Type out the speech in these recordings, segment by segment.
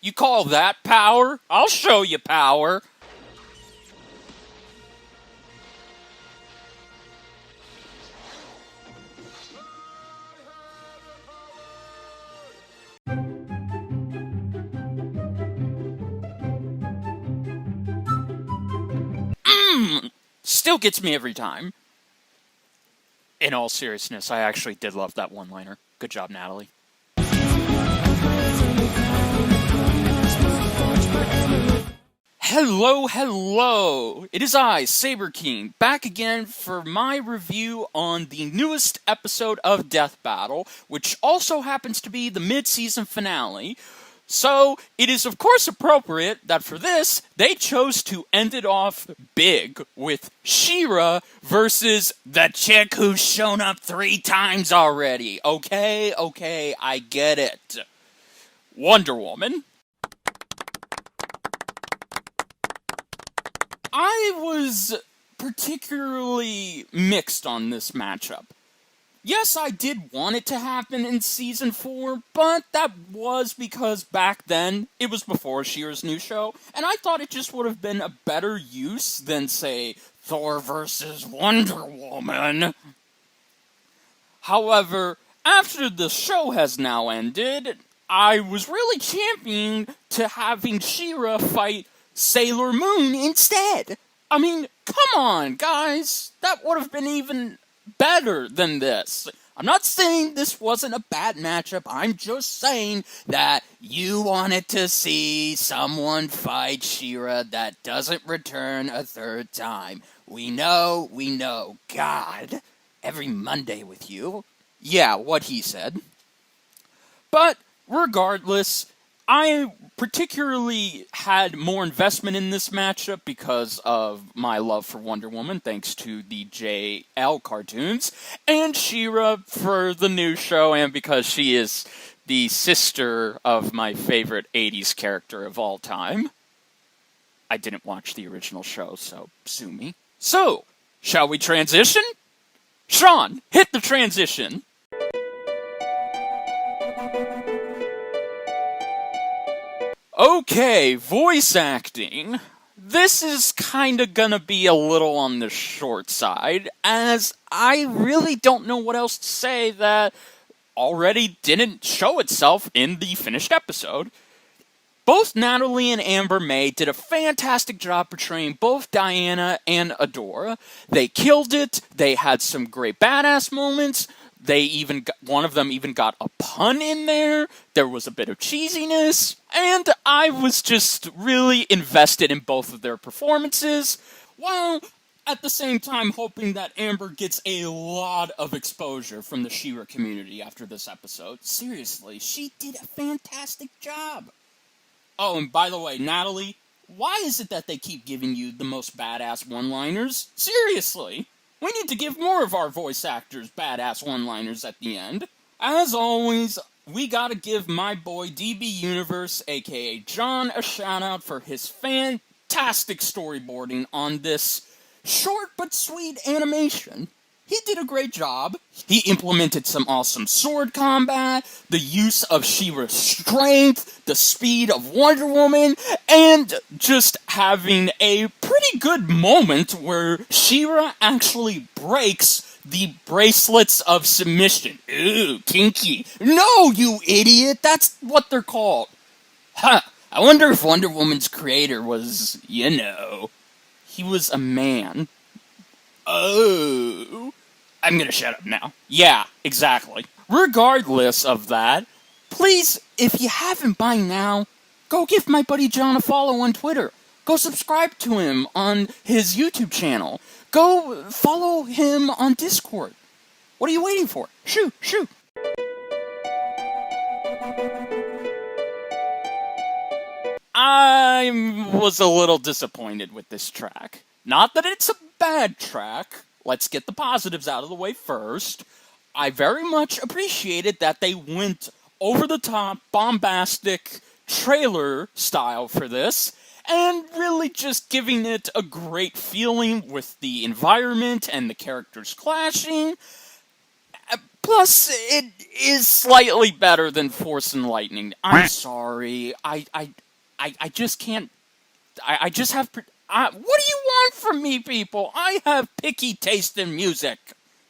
You call that power? I'll show you power. Still gets me every time. In all seriousness, I actually did love that one-liner. Good job, Natalie. Hello! It is I, Saber King, back again for my review on the newest episode of Death Battle, which also happens to be the mid-season finale. So, it is of course appropriate that for this, they chose to end it off big with She-Ra versus the chick who's shown up 3 times already. Okay, I get it. Wonder Woman. I was particularly mixed on this matchup. Yes, I did want it to happen in Season 4, but that was because back then, it was before She-Ra's new show, and I thought it just would have been a better use than, say, Thor vs. Wonder Woman. However, after the show has now ended, I was really championing to having She-Ra fight Sailor Moon instead. I mean, come on, guys. That would have been even better than this. I'm not saying this wasn't a bad matchup. I'm just saying that you wanted to see someone fight She-Ra that doesn't return a 3rd time. We know. God, every Monday with you. Yeah, what he said. But regardless, I particularly had more investment in this matchup because of my love for Wonder Woman, thanks to the JL cartoons, and She-Ra for the new show, and because she is the sister of my favorite 80s character of all time. I didn't watch the original show, so sue me. So, shall we transition? Sean, hit the transition! Okay, voice acting. This is kinda gonna be a little on the short side, as I really don't know what else to say that already didn't show itself in the finished episode. Both Natalie and Amber May did a fantastic job portraying both Diana and Adora. They killed it, they had some great badass moments, one of them even got a pun in there, there was a bit of cheesiness, and I was just really invested in both of their performances, while at the same time hoping that Amber gets a lot of exposure from the She-Ra community after this episode. Seriously, she did a fantastic job. Oh, and by the way, Natalie, why is it that they keep giving you the most badass one-liners? Seriously! We need to give more of our voice actors badass one-liners at the end. As always, we gotta give my boy DB Universe, aka John, a shout-out for his fantastic storyboarding on this short but sweet animation. He did a great job. He implemented some awesome sword combat, the use of She-Ra's strength, the speed of Wonder Woman, and just having a pretty good moment where She-Ra actually breaks the bracelets of submission. Ooh, kinky. No, you idiot! That's what they're called. Huh, I wonder if Wonder Woman's creator was, he was a man. Oh, I'm gonna shut up now. Yeah, exactly. Regardless of that, please, if you haven't by now, go give my buddy John a follow on Twitter. Go subscribe to him on his YouTube channel. Go follow him on Discord. What are you waiting for? Shoo! I was a little disappointed with this track. Not that it's a bad track. Let's get the positives out of the way first. I very much appreciated that they went over-the-top, bombastic trailer style for this, and really just giving it a great feeling with the environment and the characters clashing. Plus, it is slightly better than Force and Lightning. I'm sorry. I just can't. I just have. What do you want from me, people? I have picky taste in music.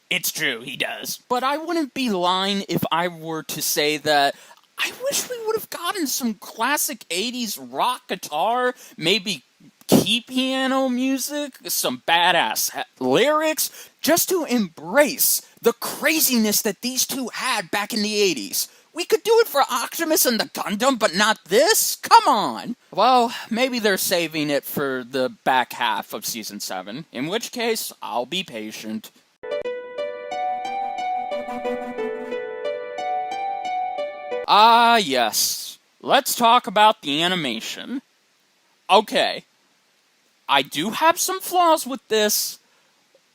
It's true, he does. But I wouldn't be lying if I were to say that I wish we would have gotten some classic 80s rock guitar, maybe key piano music, some badass lyrics, just to embrace the craziness that these two had back in the 80s. We could do it for Optimus and the Gundam, but not this? Come on! Well, maybe they're saving it for the back half of Season 7, in which case, I'll be patient. Ah, yes. Let's talk about the animation. Okay. I do have some flaws with this,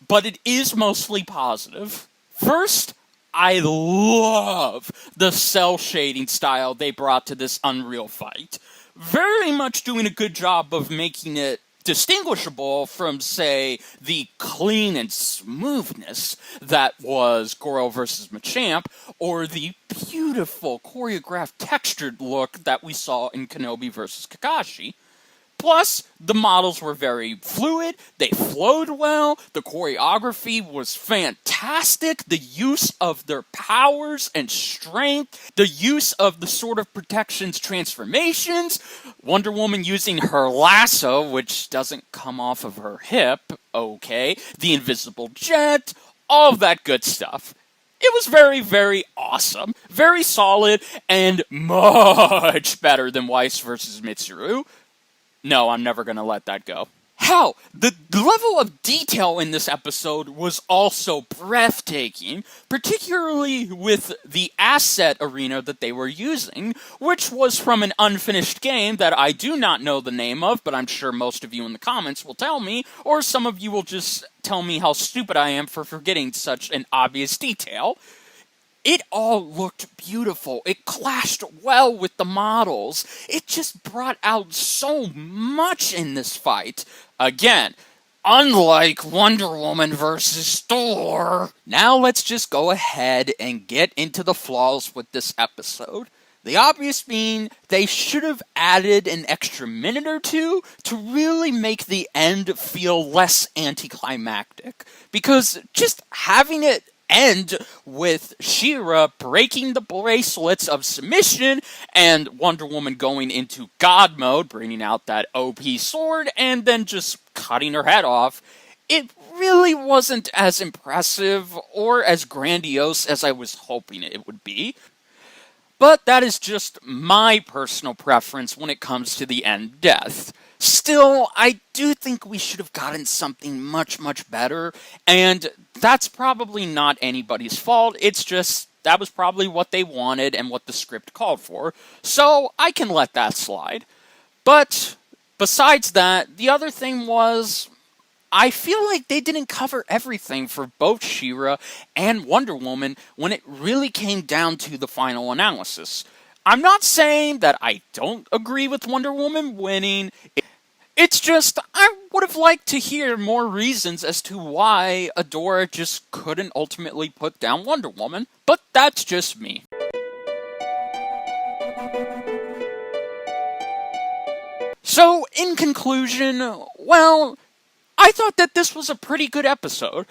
but it is mostly positive. First, I love the cell shading style they brought to this Unreal fight. Very much doing a good job of making it distinguishable from, say, the clean and smoothness that was Goro vs. Machamp, or the beautiful choreographed textured look that we saw in Kenobi vs. Kakashi. Plus, the models were very fluid, they flowed well, the choreography was fantastic, the use of their powers and strength, the use of the Sword of Protection's transformations, Wonder Woman using her lasso, which doesn't come off of her hip, okay, the invisible jet, all of that good stuff. It was very, very awesome, very solid, and much better than Weiss vs. Mitsuru. No, I'm never going to let that go. Hell, the level of detail in this episode was also breathtaking, particularly with the asset arena that they were using, which was from an unfinished game that I do not know the name of, but I'm sure most of you in the comments will tell me, or some of you will just tell me how stupid I am for forgetting such an obvious detail. It all looked beautiful. It clashed well with the models. It just brought out so much in this fight. Again, unlike Wonder Woman vs. Thor. Now let's just go ahead and get into the flaws with this episode. The obvious being, they should have added an extra minute or two to really make the end feel less anticlimactic. Because just having it end with She-Ra breaking the bracelets of submission and Wonder Woman going into God mode, bringing out that OP sword, and then just cutting her head off, it really wasn't as impressive or as grandiose as I was hoping it would be. But that is just my personal preference when it comes to the end death. Still, I do think we should have gotten something much, much better, and that's probably not anybody's fault. It's just, that was probably what they wanted and what the script called for, so I can let that slide. But besides that, the other thing was, I feel like they didn't cover everything for both She-Ra and Wonder Woman when it really came down to the final analysis. I'm not saying that I don't agree with Wonder Woman winning. It's just, I would have liked to hear more reasons as to why Adora just couldn't ultimately put down Wonder Woman, but that's just me. So, in conclusion, well, I thought that this was a pretty good episode.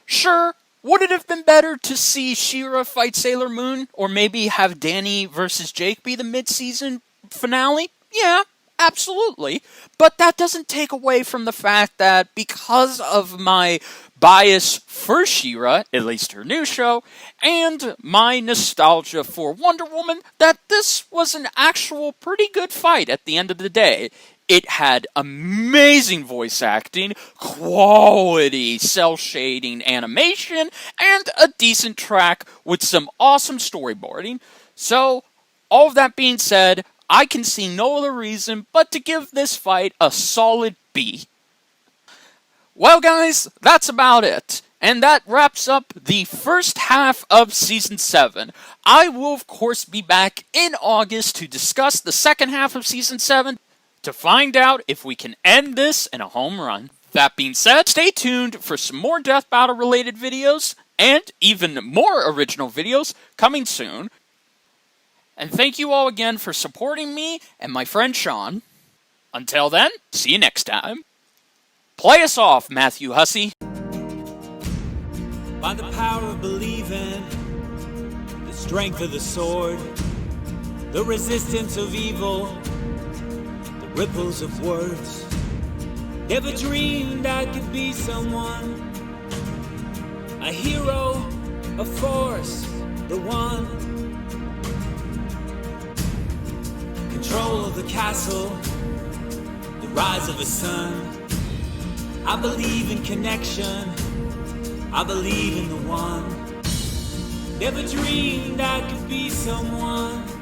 Sure, would it have been better to see She-Ra fight Sailor Moon, or maybe have Danny versus Jake be the mid-season finale? Yeah. Absolutely, but that doesn't take away from the fact that because of my bias for She-Ra, at least her new show, and my nostalgia for Wonder Woman, that this was an actual pretty good fight at the end of the day. It had amazing voice acting, quality cell shading animation, and a decent track with some awesome storyboarding. So, all of that being said, I can see no other reason but to give this fight a solid B. Well guys, that's about it. And that wraps up the first half of Season 7. I will of course be back in August to discuss the second half of Season 7 to find out if we can end this in a home run. That being said, stay tuned for some more Death Battle related videos, and even more original videos coming soon. And thank you all again for supporting me and my friend Sean. Until then, see you next time. Play us off, Matthew Hussey. By the power of believing, the strength of the sword, the resistance of evil, the ripples of words. Never dreamed I could be someone, a hero, a force, the one. Control of the castle, the rise of the sun. I believe in connection, I believe in the one. Never dreamed I could be someone.